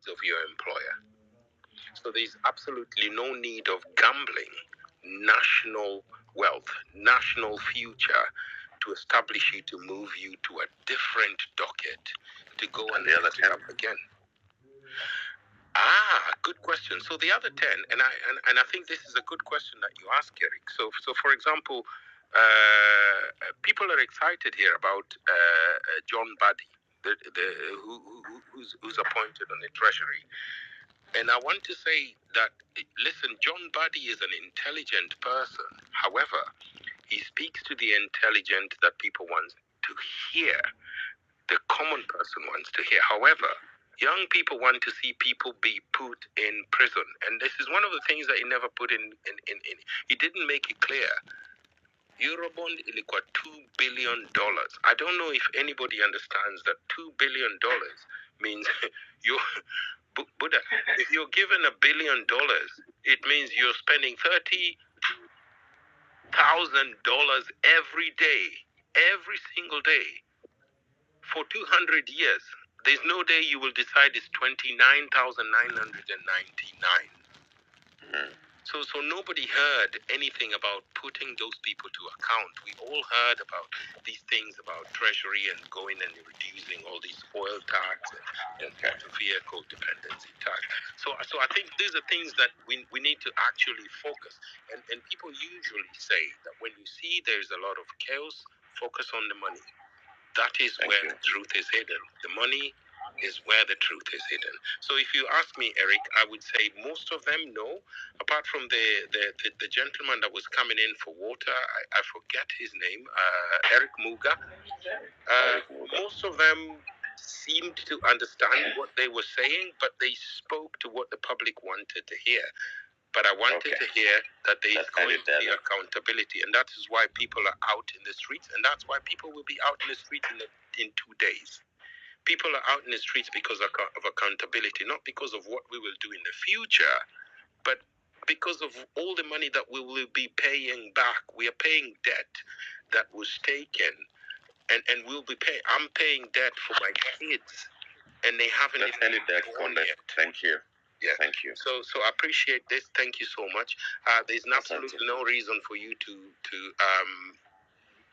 of your employer. So there's absolutely no need of gambling national wealth, national future to establish you, to move you to a different docket, to go and the other 10 up again. Good question. So the other 10, and I think this is a good question that you ask, Eric. So for example, people are excited here about John Buddy, who's appointed on the Treasury. And I want to say that, listen, John Buddy is an intelligent person. However, he speaks to the intelligent that people want to hear, the common person wants to hear. However, young people want to see people be put in prison. And this is one of the things that he never put in. He didn't make it clear. Eurobond ilikuwa $2 billion. I don't know if anybody understands that $2 billion means Buddha, if you're given $1 billion, it means you're spending $30,000 every day, every single day, for 200 years. There's no day you will decide it's 29,999. So nobody heard anything about putting those people to account. We all heard about these things about Treasury and going and reducing all these oil tax and motor vehicle dependency tax. So I think these are things that we need to actually focus. And people usually say that when you see there's a lot of chaos, focus on the money. That is where the truth is hidden. The money is where the truth is hidden. So if you ask me, Eric, I would say most of them no. Apart from the gentleman that was coming in for water, I forget his name, Eric Muga. Most of them seemed to understand what they were saying, but they spoke to what the public wanted to hear. But I wanted to hear that there is going to be accountability, and that is why people are out in the streets, and that's why people will be out in the streets in 2 days. People are out in the streets because of accountability, not because of what we will do in the future, but because of all the money that we will be paying back. We are paying debt that was taken, and we'll be paying. I'm paying debt for my kids, and they haven't even born yet. Thank you. Yeah. Thank you. So I appreciate this. Thank you so much. There's absolutely no reason for you to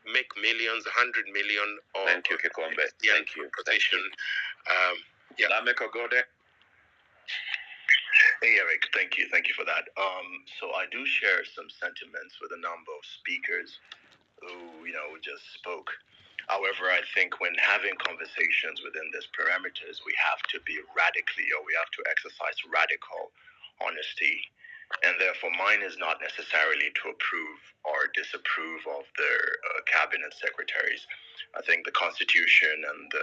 make millions, 100 million. Thank you, Kikombe. Thank you. Position. Yeah. Go there. Hey, Eric. Thank you. Thank you for that. So I do share some sentiments with a number of speakers who, just spoke. However, I think when having conversations within these parameters, we have to be we have to exercise radical honesty. And therefore, mine is not necessarily to approve or disapprove of their cabinet secretaries. I think the Constitution and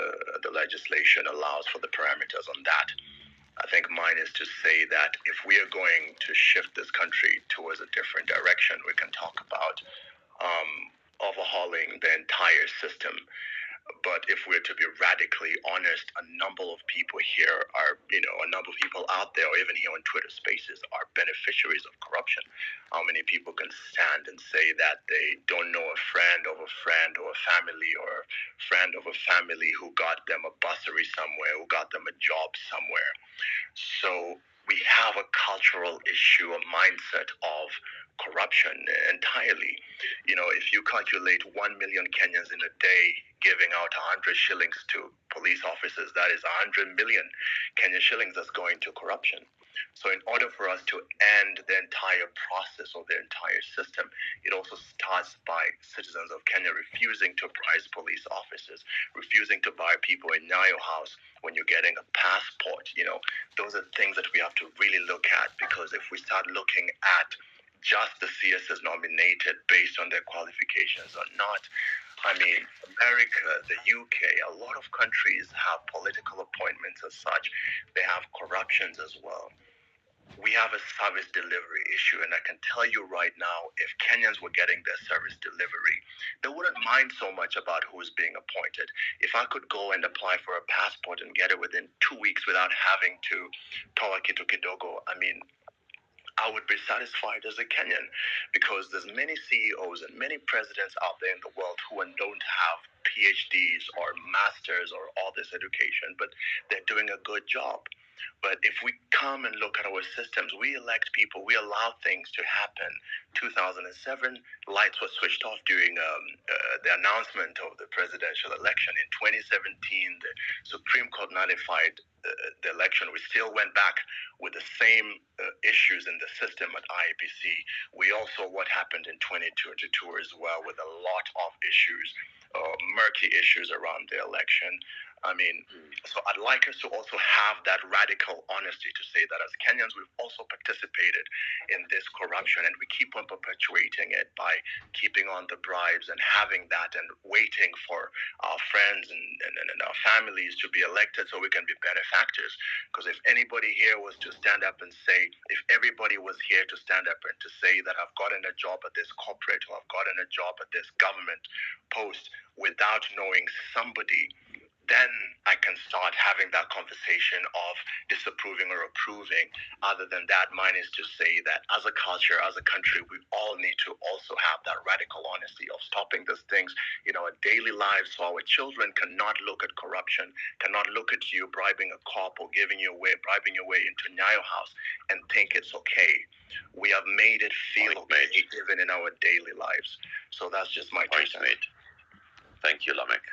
the legislation allows for the parameters on that. I think mine is to say that if we are going to shift this country towards a different direction, we can talk about overhauling the entire system. But if we're to be radically honest, a number of people here are, a number of people out there, or even here on Twitter Spaces, are beneficiaries of corruption. How many people can stand and say that they don't know a friend of a friend or a family or a friend of a family who got them a bursary somewhere, who got them a job somewhere? So we have a cultural issue, a mindset of corruption entirely. If you calculate 1 million Kenyans in a day giving out 100 shillings to police officers, that is 100 million Kenyan shillings that's going to corruption. So in order for us to end the entire process or the entire system, it also starts by citizens of Kenya refusing to prize police officers, refusing to buy people in Nyayo House when you're getting a passport. Those are things that we have to really look at, because if we start looking at just the CSs nominated based on their qualifications or not, America, the UK, a lot of countries have political appointments as such. They have corruptions as well. We have a service delivery issue, and I can tell you right now, if Kenyans were getting their service delivery, they wouldn't mind so much about who's being appointed. If I could go and apply for a passport and get it within 2 weeks without having to toa kitu kidogo, I would be satisfied as a Kenyan, because there's many CEOs and many presidents out there in the world who don't have PhDs or masters or all this education, but they're doing a good job. But if we come and look at our systems, we elect people, we allow things to happen. 2007, lights were switched off during the announcement of the presidential election. In 2017, the Supreme Court nullified the election. We still went back with the same issues in the system at IEBC. We also what happened in 2022 as well, with a lot of issues, murky issues around the election. I mean, so I'd like us to also have that radical honesty to say that as Kenyans, we've also participated in this corruption, and we keep on perpetuating it by keeping on the bribes and having that and waiting for our friends and our families to be elected so we can be benefactors. Because if anybody here was to stand up and say, if everybody was here to stand up and to say that I've gotten a job at this corporate or I've gotten a job at this government post without knowing somebody, then I can start having that conversation of disapproving or approving. Other than that, mine is to say that as a culture, as a country, we all need to also have that radical honesty of stopping these things in our daily lives, so our children cannot look at corruption, cannot look at you bribing a cop or bribing your way into Nyayo House and think it's okay. We have made it feel okay even in our daily lives. So that's just my two cents. Thank you, Lamek.